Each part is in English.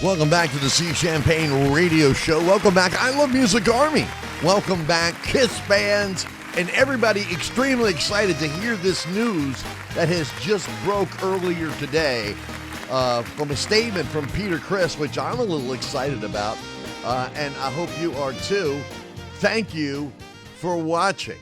Welcome back to the Sea Champagne Radio Show. Welcome back, I Love Music Army. Welcome back, Kiss fans, and everybody extremely excited to hear this news that has just broke earlier today from a statement from Peter Criss, which I'm a little excited about, and I hope you are too. Thank you for watching.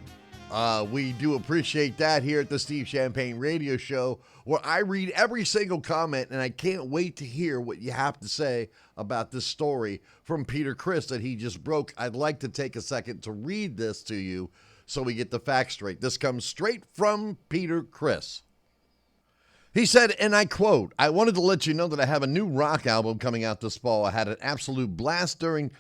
We do appreciate that here at the Steve Champagne Radio Show, where I read every single comment, and I can't wait to hear what you have to say about this story from Peter Criss that he just broke. I'd like to take a second to read this to you so we get the facts straight. This comes straight from Peter Criss. He said, and I quote, "I wanted to let you know that I have a new rock album coming out this fall. I had an absolute blast during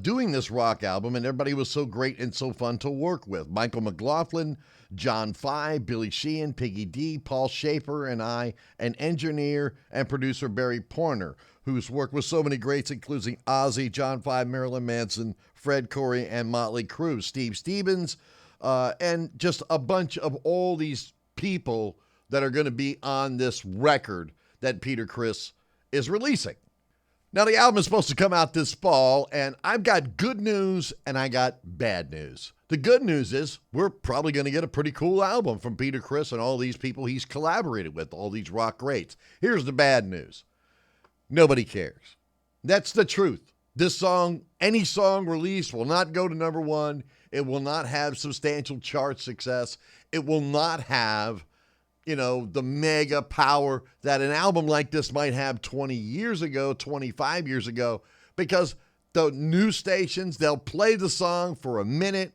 doing this rock album, and everybody was so great and so fun to work with. Michael McLaughlin, John Five, Billy Sheehan, Piggy D, Paul Shaffer, and I, and engineer and producer Barry Porner, whose work with so many greats, including Ozzy, John Five, Marilyn Manson, Fred Coury, and Motley Crue, Steve Stevens, and just a bunch of all these people that are going to be on this record that Peter Criss is releasing." Now, the album is supposed to come out this fall, and I've got good news and I got bad news. The good news is we're probably going to get a pretty cool album from Peter Criss and all these people he's collaborated with, all these rock greats. Here's the bad news. Nobody cares. That's the truth. This song, any song released, will not go to number one. It will not have substantial chart success. It will not have, the mega power that an album like this might have 20 years ago, 25 years ago, because the news stations, they'll play the song for a minute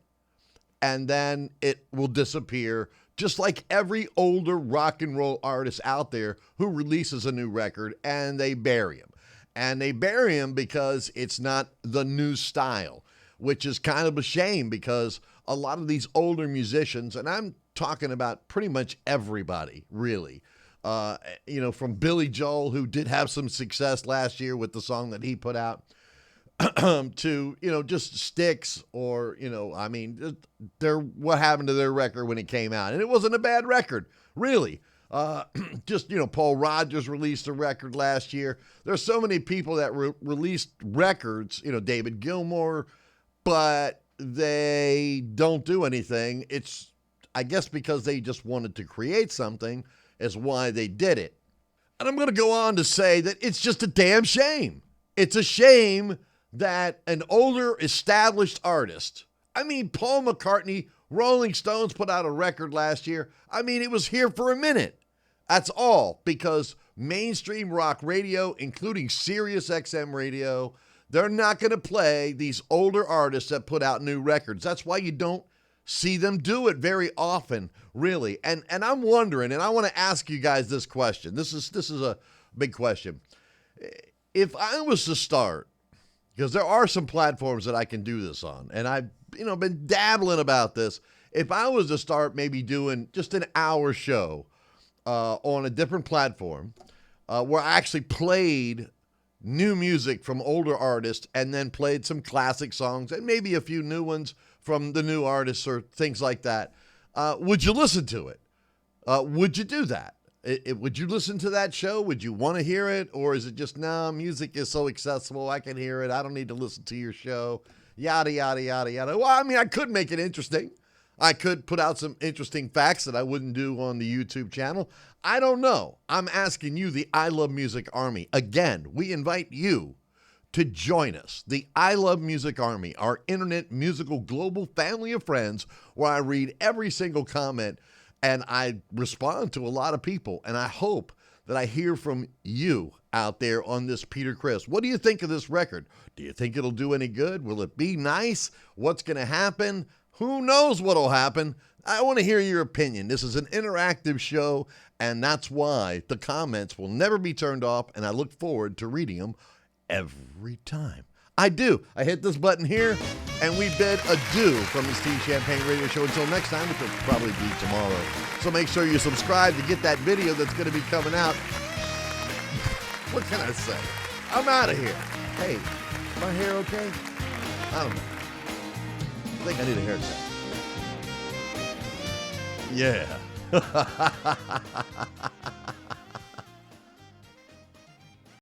and then it will disappear, just like every older rock and roll artist out there who releases a new record, and they bury him. And they bury him because it's not the new style, which is kind of a shame because a lot of these older musicians, and I'm talking about pretty much everybody, really, from Billy Joel, who did have some success last year with the song that he put out, to, just Styx or, what happened to their record when it came out. And it wasn't a bad record, really. Paul Rodgers released a record last year. There's so many people that released records, David Gilmour, but they don't do anything. It's, I guess, because they just wanted to create something is why they did it. And I'm going to go on to say that it's just a damn shame. It's a shame that an older established artist, Paul McCartney, Rolling Stones put out a record last year. It was here for a minute. That's all, because mainstream rock radio, including Sirius XM radio, they're not going to play these older artists that put out new records. That's why you don't see them do it very often, really. And I'm wondering, and I want to ask you guys this question. This is a big question. If I was to start, because there are some platforms that I can do this on, and I've been dabbling about this. If I was to start maybe doing just an hour show on a different platform where I actually played new music from older artists and then played some classic songs and maybe a few new ones from the new artists or things like that, would you listen to it? Would you do that? Would you listen to that show? Would you want to hear it? Or is it just, no, music is so accessible, I can hear it, I don't need to listen to your show, yada, yada, yada, yada. Well, I could make it interesting. I could put out some interesting facts that I wouldn't do on the YouTube channel. I don't know. I'm asking you, the I Love Music Army. Again, we invite you to join us, the I Love Music Army, our internet musical global family of friends, where I read every single comment and I respond to a lot of people. And I hope that I hear from you out there on this Peter Criss. What do you think of this record? Do you think it'll do any good? Will it be nice? What's going to happen? Who knows what'll happen? I want to hear your opinion. This is an interactive show, and that's why the comments will never be turned off, and I look forward to reading them every time. I do. I hit this button here, and we bid adieu from the Steve Champagne Radio Show until next time, which will probably be tomorrow. So make sure you subscribe to get that video that's going to be coming out. What can I say? I'm out of here. Hey, my hair okay? I don't know. I think I need a haircut. Yeah.